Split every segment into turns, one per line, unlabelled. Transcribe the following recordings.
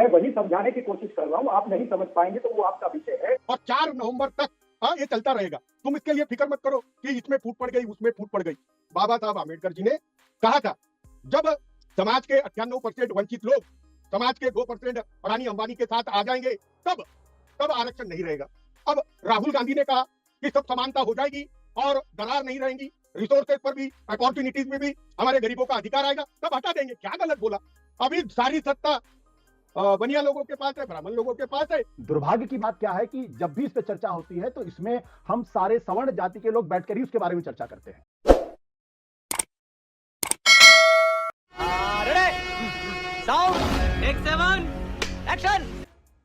मैं वही समझाने की कोशिश कर रहा हूँ, आप नहीं समझ पाएंगे तो वो आपका विषय है।
और 4 नवंबर तक ये चलता रहेगा। तुम इसके लिए फिक्र मत करो कि इसमें फूट पड़ गई, उसमें फूट पड़ गई। बाबा साहब आम्बेडकर जी ने कहा था, जब समाज के 98% वंचित लोग समाज के 2% अडानी अंबानी के साथ आ जाएंगे, तब आरक्षण नहीं रहेगा। अब राहुल गांधी ने कहा कि सब समानता हो जाएगी और दरार नहीं रहेंगी, रिसोर्सेज पर भी, अपॉर्चुनिटीज में भी हमारे गरीबों का अधिकार आएगा, तब हटा देंगे। क्या गलत बोला? अभी सारी सत्ता बनिया लोगों के पास है, ब्राह्मण लोगों के पास है।
दुर्भाग्य की बात क्या है कि जब भी इस पे चर्चा होती है तो इसमें हम सारे सवर्ण जाति के लोग बैठकर ही उसके बारे में चर्चा करते हैं।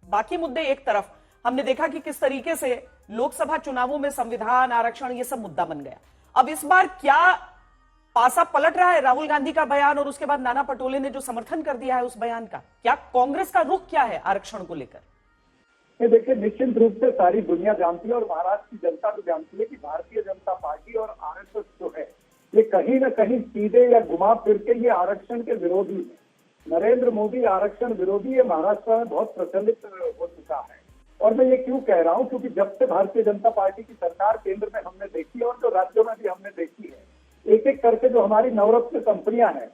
बाकी मुद्दे एक तरफ, हमने देखा कि किस तरीके से लोकसभा चुनावों में संविधान, आरक्षण, ये सब मुद्दा बन गया। अब इस बार क्या पासा पलट रहा है राहुल गांधी का बयान और उसके बाद नाना पटोले ने जो समर्थन कर दिया है उस बयान का? क्या कांग्रेस का रुख क्या है आरक्षण को लेकर?
देखिए, निश्चित रूप से सारी दुनिया जानती है और महाराष्ट्र की जनता भी जानती है कि भारतीय जनता पार्टी और आरएसएस जो है ये कहीं न कहीं सीधे या घुमा फिर के ये आरक्षण के विरोधी है। नरेंद्र मोदी आरक्षण विरोधी है, महाराष्ट्र में बहुत प्रचलित हो चुका है। और मैं ये क्यों कह रहा हूं, क्योंकि जब से भारतीय जनता पार्टी की सरकार केंद्र में हमने देखी और जो राज्यों में भी हमने देखी है, एक एक करके जो हमारी नवरत्न कंपनियां हैं,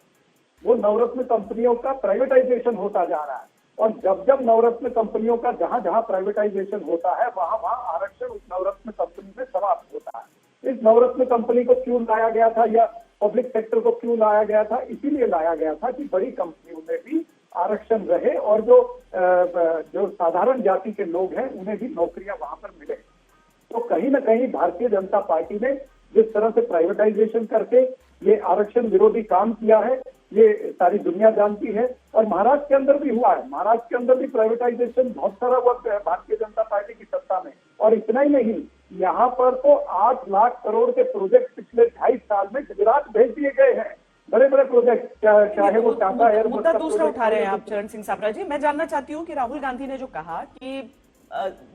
वो नवरत्न कंपनियों का प्राइवेटाइजेशन होता जा रहा है। और जब जब नवरत्न कंपनियों का जहां जहां प्राइवेटाइजेशन होता है, वहां वहां आरक्षण उस नवरत्न कंपनी में समाप्त होता है। इस नवरत्न कंपनी को क्यों लाया गया था या पब्लिक सेक्टर को क्यों लाया गया था? इसीलिए लाया गया था कि बड़ी कंपनियों में भी आरक्षण रहे और जो साधारण जाति के लोग हैं उन्हें भी नौकरियां वहां पर मिले। तो कहीं ना कहीं भारतीय जनता पार्टी ने जिस तरह से प्राइवेटाइजेशन करके ये आरक्षण विरोधी काम किया है, ये सारी दुनिया जानती है। और महाराष्ट्र के अंदर भी हुआ है, महाराष्ट्र के अंदर भी प्राइवेटाइजेशन बहुत सारा हुआ भारतीय जनता पार्टी की सत्ता में। और इतना ही नहीं, यहाँ पर तो 8 लाख करोड़ के प्रोजेक्ट पिछले 2.5 साल में गुजरात भेज दिए गए हैं। बड़े बड़े प्रोजेक्ट, चाहे वो टाटा एयर।
मुद्दा दूसरा उठा रहे हैं आप चरण सिंह सापरा जी। मैं जानना चाहती हूँ कि राहुल गांधी ने जो कहा कि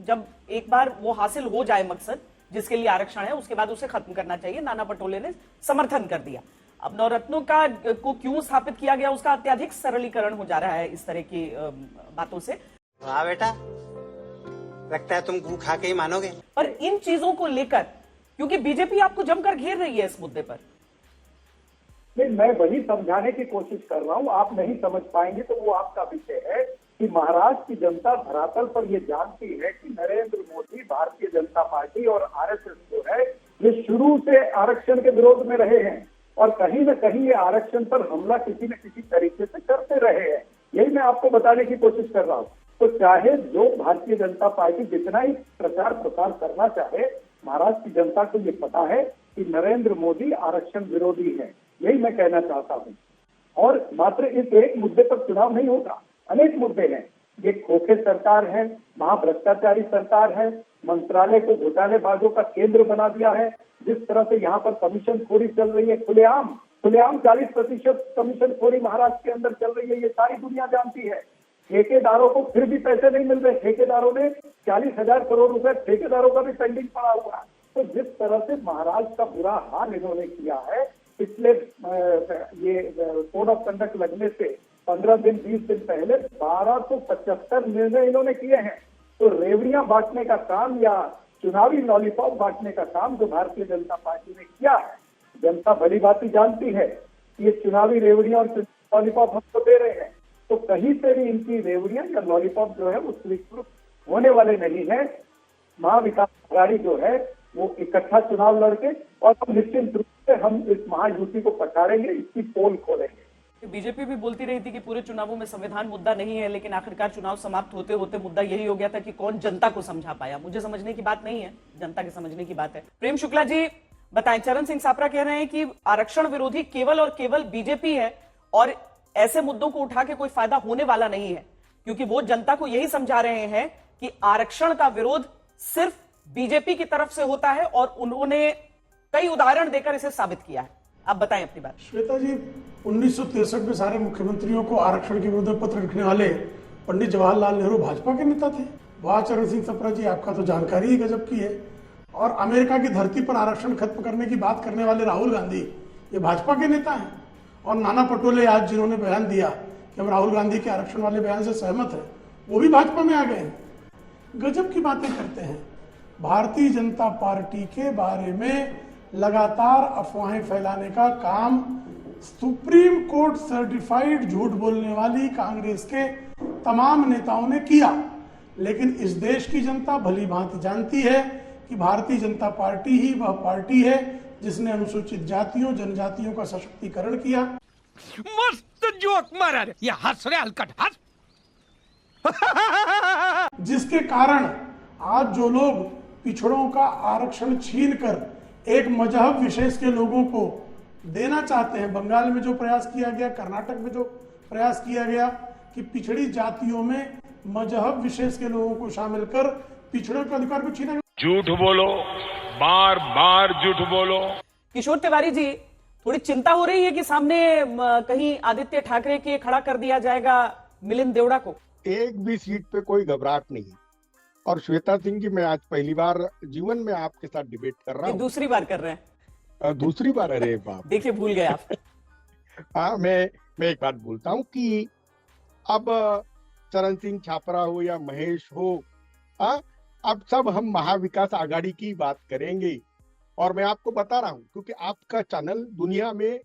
जब एक बार वो हासिल हो जाए मकसद जिसके लिए आरक्षण है, उसके बाद उसे खत्म करना चाहिए, नाना पटोले ने समर्थन कर दिया। अब नवरत्नों को क्यों स्थापित किया गया, उसका अत्यधिक सरलीकरण हो जा रहा है इस तरह की बातों से।
वाह बेटा, लगता है तुम गू खा के ही मानोगे।
पर इन चीजों को लेकर, क्योंकि बीजेपी आपको जमकर घेर रही है इस मुद्दे पर।
नहीं, मैं वही समझाने की कोशिश कर रहा हूँ, आप नहीं समझ पाएंगे तो वो आपका विषय है कि महाराष्ट्र की जनता धरातल पर ये जानती है कि नरेंद्र मोदी, भारतीय जनता पार्टी और आरएसएस जो है ये शुरू से आरक्षण के विरोध में रहे हैं और कहीं न कहीं ये आरक्षण पर हमला किसी न किसी तरीके से करते रहे हैं। यही मैं आपको बताने की कोशिश कर रहा हूँ। तो चाहे जो भारतीय जनता पार्टी जितना ही प्रचार प्रसार करना चाहे, महाराष्ट्र की जनता को ये पता है कि नरेंद्र मोदी आरक्षण विरोधी है। यही मैं कहना चाहता हूँ। और मात्र इस एक मुद्दे पर चुनाव नहीं होगा, अनेक मुद्दे हैं। ये खोखे सरकार है, महाभ्रष्टाचारी सरकार है, मंत्रालय को घोटालेबाजों का केंद्र बना दिया है। जिस तरह से यहाँ पर कमीशन खोरी चल रही है, खुलेआम 40% कमीशन खोरी महाराष्ट्र के अंदर चल रही है, ये सारी दुनिया जानती है। ठेकेदारों को फिर भी पैसे नहीं मिल रहे, ठेकेदारों ने 40,000 करोड़ रुपए ठेकेदारों का भी पेंडिंग पड़ा हुआ है। तो जिस तरह से महाराष्ट्र का बुरा हाल इन्होंने किया है, पिछले ये कोड ऑफ कंडक्ट लगने से 15 दिन 20 दिन पहले 1275 निर्णय इन्होंने किए हैं। तो रेवड़ियां बांटने का काम या चुनावी लॉलीपॉप बांटने का काम जो भारतीय जनता पार्टी ने किया है, जनता भली भांति जानती है कि ये चुनावी रेवड़ियां और लॉलीपॉप हमको दे रहे हैं। तो कहीं से भी इनकी रेवड़ियां या लॉलीपॉप जो है वो स्वीकृत होने वाले नहीं है। महाविकास अघाड़ी जो है वो इकट्ठा चुनाव लड़के और हम निश्चित रूप से हम इस महायुति को पछाड़ेंगे, इसकी पोल खोलेंगे।
बीजेपी भी बोलती रही थी कि पूरे चुनावों में संविधान मुद्दा नहीं है, लेकिन आखिरकार चुनाव समाप्त होते होते मुद्दा यही हो गया था कि कौन जनता को समझा पाया। मुझे समझने की बात नहीं है, जनता के समझने की बात है। प्रेम शुक्ला जी बताएं, चरण सिंह सापरा कह रहे हैं कि आरक्षण विरोधी केवल और केवल बीजेपी है और ऐसे मुद्दों को उठा के कोई फायदा होने वाला नहीं है, क्योंकि वो जनता को यही समझा रहे हैं कि आरक्षण का विरोध सिर्फ बीजेपी की तरफ से होता है और उन्होंने कई उदाहरण देकर इसे साबित किया है। आप बताएं अपनी बात।
श्वेता जी, 1963 में सारे मुख्यमंत्रियों को आरक्षण के विरोध में पत्र लिखने वाले पंडित जवाहरलाल नेहरू भाजपा के नेता थे। वाह चरण सिंह सापरा जी, आपका तो जानकारी ही गजब की है। और अमेरिका की धरती पर आरक्षण खत्म करने की बात करने वाले राहुल गांधी ये भाजपा के नेता हैं। और नाना पटोले आज जिन्होंने बयान दिया कि हम राहुल गांधी के आरक्षण वाले बयान से सहमत है, वो भी भाजपा में आ गए हैं। गजब की बातें करते हैं। भारतीय जनता पार्टी के बारे में लगातार अफवाहें फैलाने का काम सुप्रीम कोर्ट सर्टिफाइड झूठ बोलने वाली कांग्रेस के तमाम नेताओं ने किया, लेकिन इस देश की जनता भली भांति जानती है कि भारतीय जनता पार्टी ही वह पार्टी है जिसने अनुसूचित जातियों जनजातियों का सशक्तिकरण किया।
मस्त जोक मारा रे, ये हंस रहे हलकट हंस।
जिसके कारण आज जो लोग पिछड़ों का आरक्षण छीनकर एक मजहब विशेष के लोगों को देना चाहते हैं, बंगाल में जो प्रयास किया गया, कर्नाटक में जो प्रयास किया गया कि पिछड़ी जातियों में मजहब विशेष के लोगों को शामिल कर पिछड़ों के अधिकार को छीना गया।
झूठ बोलो, बार बार झूठ बोलो।
किशोर तिवारी जी, थोड़ी चिंता हो रही है कि सामने कहीं आदित्य ठाकरे के खड़ा कर दिया जाएगा मिलिंद देवड़ा को?
एक भी सीट पे कोई घबराहट नहीं है। और श्वेता सिंह जी, मैं आज पहली बार जीवन में आपके साथ डिबेट कर रहा हूँ।
दूसरी बार कर रहे हैं?
दूसरी बार? अरे बाप
देखिए, भूल गए आप।
हाँ, मैं एक बात बोलता हूँ कि अब चरण सिंह छापरा हो या महेश हो, अब सब हम महाविकास आघाड़ी की बात करेंगे। और मैं आपको बता रहा हूँ क्योंकि आपका चैनल दुनिया में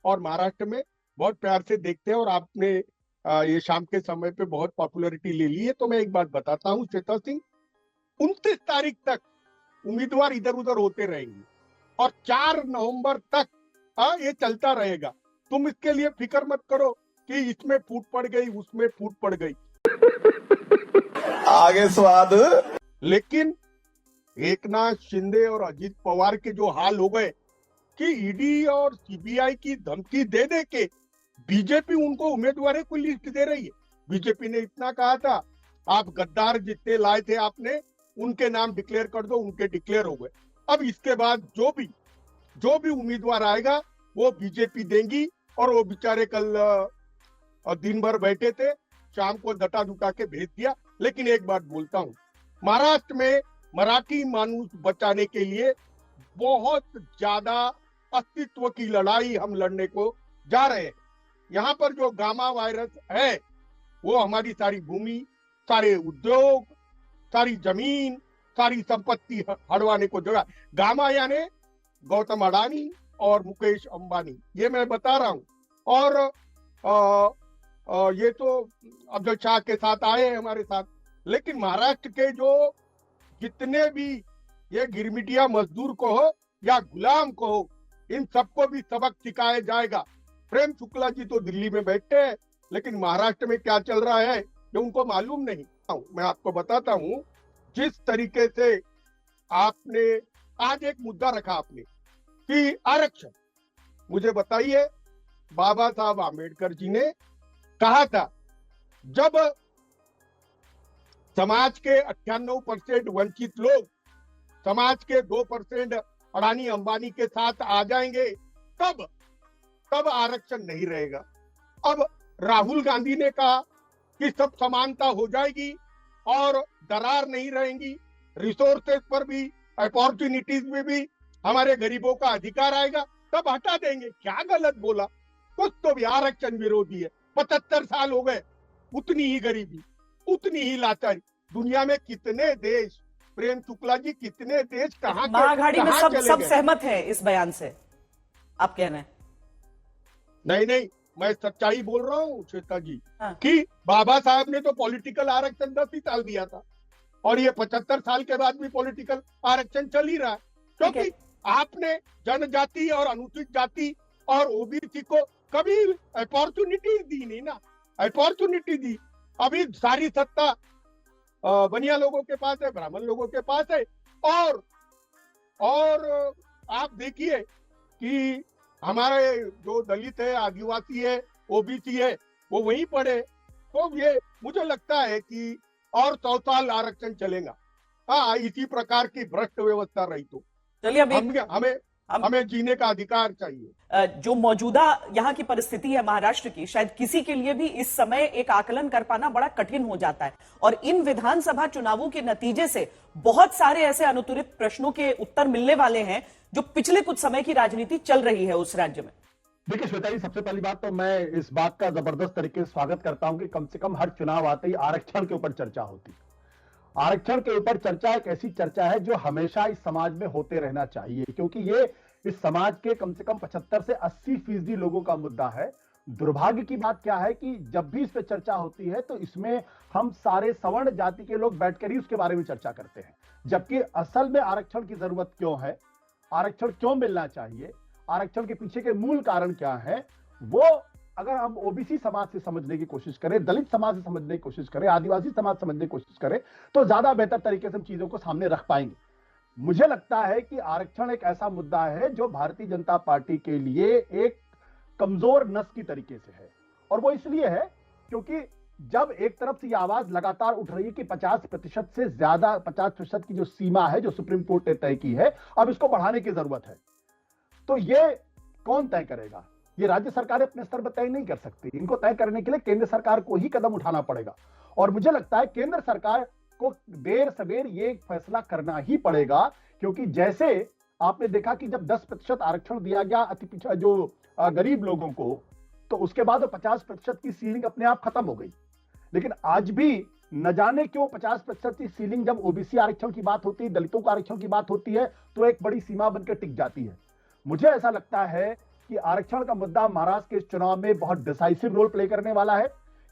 और महाराष्ट्र में बहुत प्यार से देखते हैं और आपने ये शाम के समय पे बहुत पॉपुलैरिटी ले ली है। तो मैं एक बात बताता हूँ श्वेता सिंह, 29 तारीख तक उम्मीदवार इधर उधर होते रहेंगे और 4 नवंबर तक ये चलता रहेगा। तुम इसके लिए फिक्र मत करो कि इसमें फूट पड़ गई, उसमें फूट पड़ गई।
आगे स्वाद।
लेकिन एकनाथ शिंदे और अजित पवार के जो हाल हो गए कि ईडी और सीबीआई की धमकी दे दे के बीजेपी उनको उम्मीदवारों की लिस्ट दे रही है। बीजेपी ने इतना कहा था, आप गद्दार जितने लाए थे आपने उनके नाम डिक्लेयर कर दो, उनके डिक्लेयर हो गए। अब इसके बाद जो भी उम्मीदवार आएगा वो बीजेपी देंगी। और वो बेचारे कल दिन भर बैठे थे, शाम को दटा दुटा के भेज दिया। लेकिन एक बात बोलता हूँ, महाराष्ट्र में मराठी मानुष बचाने के लिए बहुत ज्यादा अस्तित्व की लड़ाई हम लड़ने को जा रहे हैं। यहाँ पर जो गामा वायरस है वो हमारी सारी भूमि, सारे उद्योग, सारी जमीन, सारी संपत्ति हड़वाने को जगह। गामा यानी गौतम अडानी और मुकेश अंबानी, ये मैं बता रहा हूँ। और ये तो अफजल शाह के साथ आए हैं हमारे साथ। लेकिन महाराष्ट्र के जो जितने भी ये गिरमिटिया मजदूर को हो या गुलाम को हो, इन सबको भी सबक सिखाया जाएगा। प्रेम शुक्ला जी तो दिल्ली में बैठे हैं, लेकिन महाराष्ट्र में क्या चल रहा है ये उनको मालूम नहीं। मैं आपको बताता हूँ, जिस तरीके से आपने आज एक मुद्दा रखा आपने कि आरक्षण, मुझे बताइए, बाबा साहब आम्बेडकर जी ने कहा था जब समाज के 98% वंचित लोग समाज के 2% अडानी अंबानी के साथ आ जाएंगे तब आरक्षण नहीं रहेगा। अब राहुल गांधी ने कहा कि सब समानता हो जाएगी और दरार नहीं रहेंगी, रिसोर्सेज पर भी, अपॉर्चुनिटीज में भी हमारे गरीबों का अधिकार आएगा, तब हटा देंगे। क्या गलत बोला? कुछ तो भी आरक्षण विरोधी है। 75 साल हो गए, उतनी ही गरीबी, उतनी ही लाचारी। दुनिया में कितने देश, प्रेम शुक्ला जी, कितने देश कहाँ
महाआघाड़ी में सब सहमत हैं इस बयान से, आप कह रहे हैं?
नहीं, मैं सच्चाई बोल रहा हूँ श्वेता जी। कि बाबा साहब ने तो पॉलिटिकल आरक्षण 10 ही साल दिया था और ये 75 साल के बाद भी पॉलिटिकल आरक्षण चल ही रहा है, क्योंकि आपने जनजाति और अनुसूचित जाति और ओबीसी को कभी अपॉर्चुनिटी दी नहीं ना। अपॉर्चुनिटी दी, अभी सारी सत्ता बनिया लोगों के पास है, ब्राह्मण लोगों के पास है। और आप देखिए कि हमारे जो दलित है, आदिवासी है, ओबीसी है, वो वहीं पड़े। तो ये मुझे लगता है कि और 100 साल आरक्षण चलेगा। हाँ, इसी प्रकार की भ्रष्ट व्यवस्था रही तो
चलिए,
हमें जीने का अधिकार चाहिए।
जो मौजूदा यहाँ की परिस्थिति है महाराष्ट्र की, शायद किसी के लिए भी इस समय एक आकलन कर पाना बड़ा कठिन हो जाता है। और इन विधानसभा चुनावों के नतीजे से बहुत सारे ऐसे अनुत्तरित प्रश्नों के उत्तर मिलने वाले हैं जो पिछले कुछ समय की राजनीति चल रही है उस राज्य में।
देखिए श्वेता जी, सबसे पहली बात तो मैं इस बात का जबरदस्त तरीके से स्वागत करता हूं कि कम से कम हर चुनाव आते ही आरक्षण के ऊपर चर्चा होती है। आरक्षण के ऊपर चर्चा एक ऐसी चर्चा है जो हमेशा इस समाज में होते रहना चाहिए, क्योंकि ये इस समाज के कम से कम 75 से 80% लोगों का मुद्दा है। दुर्भाग्य की बात क्या है कि जब भी इस पे चर्चा होती है तो इसमें हम सारे सवर्ण जाति के लोग बैठकर ही उसके बारे में चर्चा करते हैं, जबकि असल में आरक्षण की जरूरत क्यों है, आरक्षण क्यों मिलना चाहिए, आरक्षण के पीछे के मूल कारण क्या है, वो अगर हम ओबीसी समाज से समझने की कोशिश करें, दलित समाज से समझने की कोशिश करें, आदिवासी समाज समझने की कोशिश करें, तो ज्यादा बेहतर तरीके से हम चीजों को सामने रख पाएंगे। मुझे लगता है कि आरक्षण एक ऐसा मुद्दा है जो भारतीय जनता पार्टी के लिए एक कमजोर नस की तरीके से है, और वो इसलिए है क्योंकि जब एक तरफ से यह आवाज लगातार उठ रही है कि 50% से ज्यादा 50% की जो सीमा है जो सुप्रीम कोर्ट ने तय की है, अब इसको बढ़ाने की जरूरत है, तो ये कौन तय करेगा? ये राज्य सरकार अपने स्तर पर तय नहीं कर सकती। इनको तय करने के लिए केंद्र सरकार को ही कदम उठाना पड़ेगा, और मुझे लगता है केंद्र सरकार को देर सवेर ये फैसला करना ही पड़ेगा, क्योंकि जैसे आपने देखा कि जब 10% आरक्षण दिया गया अति पिछड़ा जो गरीब लोगों को, तो उसके बाद 50% की सीलिंग अपने आप खत्म हो गई। लेकिन आज भी न जाने क्यों 50% की सीलिंग जब ओबीसी आरक्षण की बात होती है, दलितों का आरक्षण की बात होती है, तो एक बड़ी सीमा बनकर टिक जाती है। मुझे ऐसा लगता है कि आरक्षण का मुद्दा महाराष्ट्र के इस चुनाव में बहुत डिसाइसिव रोल प्ले करने वाला है,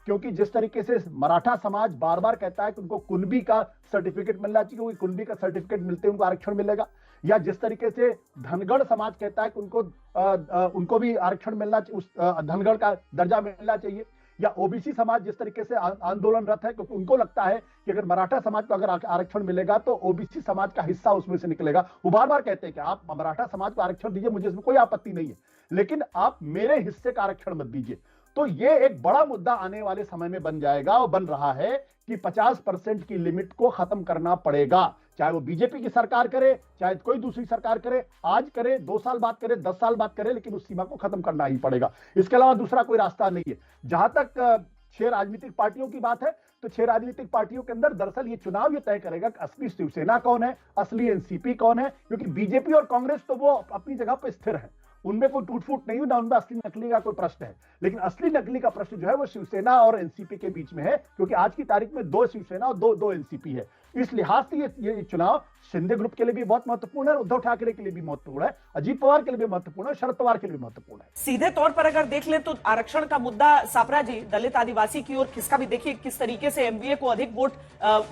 क्योंकि जिस तरीके से मराठा समाज बार बार कहता है कि उनको कुणबी का सर्टिफिकेट मिलना चाहिए, क्योंकि कुणबी का सर्टिफिकेट मिलते उनको आरक्षण मिलेगा, या जिस तरीके से धनगढ़ समाज कहता है कि उनको भी आरक्षण मिलना चाहिए, धनगढ़ का दर्जा मिलना चाहिए, या ओबीसी समाज जिस तरीके से आंदोलनरत है, क्योंकि उनको लगता है कि अगर मराठा समाज को अगर आरक्षण मिलेगा तो ओबीसी समाज का हिस्सा उसमें से निकलेगा। वो बार बार कहते हैं कि आप मराठा समाज को आरक्षण दीजिए, मुझे इसमें कोई आपत्ति नहीं है, लेकिन आप मेरे हिस्से का आरक्षण मत दीजिए। तो ये एक बड़ा मुद्दा आने वाले समय में बन जाएगा, और बन रहा है कि 50% की लिमिट को खत्म करना पड़ेगा, चाहे वो बीजेपी की सरकार करे, चाहे कोई दूसरी सरकार करे, आज करे, 2 साल बाद करे, 10 साल बाद करे, लेकिन उस सीमा को खत्म करना ही पड़ेगा। इसके अलावा दूसरा कोई रास्ता नहीं है। जहां तक 6 राजनीतिक पार्टियों की बात है, तो 6 राजनीतिक पार्टियों के अंदर दरअसल ये चुनाव ये तय करेगा कि असली शिवसेना कौन है, असली एनसीपी कौन है, क्योंकि बीजेपी और कांग्रेस तो वो अपनी जगह पर स्थिर है, उनमें कोई टूट फूट नहीं हुई, ना उनमें असली नकली का कोई प्रश्न है। लेकिन असली नकली का प्रश्न जो है वो शिवसेना और एनसीपी के बीच में है, क्योंकि आज की तारीख में 2 शिवसेना और 2 एनसीपी है। इस लिहाज से ये चुनाव शिंदे ग्रुप के लिए भी बहुत महत्वपूर्ण है, उद्धव ठाकरे के लिए भी महत्वपूर्ण है, अजीत पवार के लिए भी महत्वपूर्ण है, शरद पवार के लिए भी महत्वपूर्ण है।
सीधे तौर पर अगर देख ले तो आरक्षण का मुद्दा सापरा जी दलित आदिवासी की ओर खिसका भी, देखिए किस तरीके से एमवीए को अधिक वोट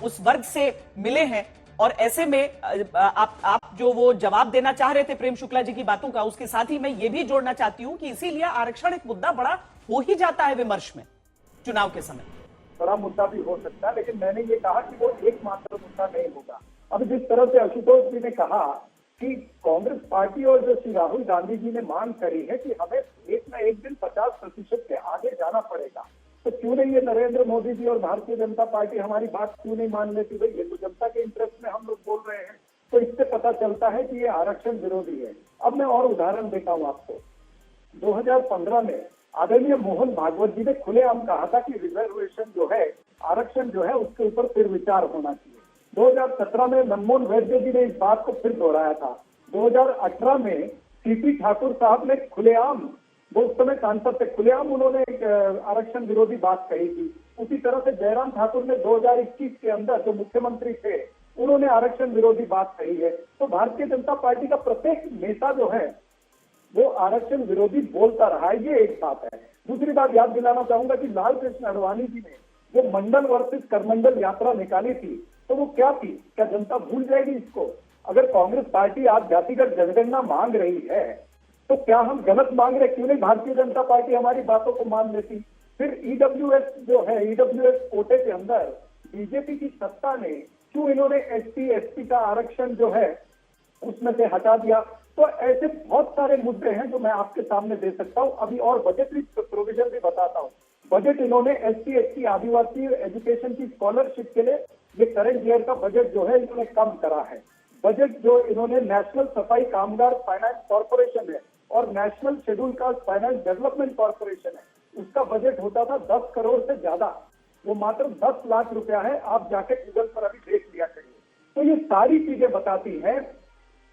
उस वर्ग से मिले हैं, और ऐसे में आप जो वो जवाब देना चाह रहे थे प्रेम शुक्ला जी की बातों का, उसके साथ ही मैं ये भी जोड़ना चाहती हूं कि इसीलिए आरक्षण एक मुद्दा बड़ा हो ही जाता है विमर्श में चुनाव के समय।
बड़ा मुद्दा भी हो सकता है, लेकिन मैंने ये कहा कि वो एकमात्र मुद्दा नहीं होगा। अब जिस तरह से आशुतोष जी ने कहा कि कांग्रेस पार्टी और जो श्री राहुल गांधी जी ने मांग करी है कि हमें एक न एक दिन 50% के आगे जाना पड़ेगा, तो क्यों नहीं ये नरेंद्र मोदी जी और भारतीय जनता पार्टी हमारी बात क्यों नहीं मान लेती? भाई ये तो जनता के इंटरेस्ट में हम लोग बोल रहे हैं, तो इससे पता चलता है कि ये आरक्षण विरोधी है। अब मैं और उदाहरण देता हूं आपको। 2015 में आदरणीय मोहन भागवत जी ने खुलेआम कहा था कि रिजर्वेशन जो है, आरक्षण जो है, उसके ऊपर फिर विचार होना चाहिए। 2017 में मनमोहन वैद्य जी ने इस बात को फिर दोहराया था। 2018 में सीपी ठाकुर साहब ने खुलेआम, वो उस समय सांसद थे, खुलेआम उन्होंने एक आरक्षण विरोधी बात कही थी। उसी तरह से जयराम ठाकुर ने 2021 के अंदर जो मुख्यमंत्री थे, उन्होंने आरक्षण विरोधी बात कही है। तो भारतीय जनता पार्टी का प्रत्येक नेता जो है वो आरक्षण विरोधी बोलता रहा है, ये एक बात है। दूसरी बात याद दिलाना चाहूंगा कि लाल कृष्ण आडवाणी जी ने जो मंडल वर्सेस करमंडल यात्रा निकाली थी, तो वो क्या थी? क्या जनता भूल जाएगी इसको? अगर कांग्रेस पार्टी आज जातिगत जनगणना मांग रही है, तो क्या हम गलत मांग रहे? क्यों नहीं भारतीय जनता पार्टी हमारी बातों को मान लेती? फिर ईडब्ल्यूएस जो है, ईडब्ल्यूएस कोटे के अंदर बीजेपी की सत्ता ने क्यों इन्होंने एसटी एसटी का आरक्षण जो है उसमें से हटा दिया? तो ऐसे बहुत सारे मुद्दे हैं जो मैं आपके सामने दे सकता हूं। अभी और बजटरी प्रोविजन भी बताता हूं। बजट इन्होंने एसटी एसटी आदिवासी एजुकेशन की स्कॉलरशिप के लिए ये करंट ईयर का बजट जो है इन्होंने कम करा है। बजट जो इन्होंने नेशनल सफाई कामगार फाइनेंस कॉर्पोरेशन है और national schedule caste finance development corporation है, उसका बजट होता था 10 करोड़ से ज्यादा, वो मात्र 10 लाख रुपया है। आप जाके गूगल पर अभी देख लिया करिए। तो ये सारी चीजें बताती हैं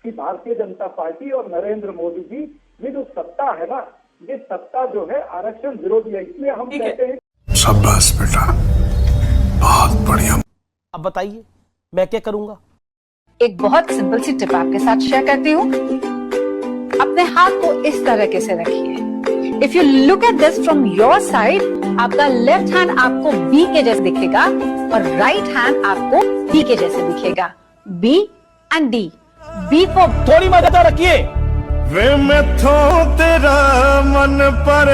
कि भारतीय जनता पार्टी और नरेंद्र मोदी जी, ये जो सत्ता है ना, ये सत्ता जो है आरक्षण विरोधी है, इसलिए हम
ठीक है।
कहते हैं
शाबाश बेटा, बहुत बढ़िया।
अब बताइए मैं क्या करूंगा?
एक बहुत सिंपल सी टिप आपके साथ शेयर करती हूँ। अपने हाथ को इस तरीके से रखिए। If you look at this from your side, आपका लेफ्ट हैंड आपको बी के जैसे दिखेगा और राइट हैंड आपको डी के जैसे दिखेगा। B and D. B for
थोड़ी मदद रखिए।
वे मैं तेरा मन पर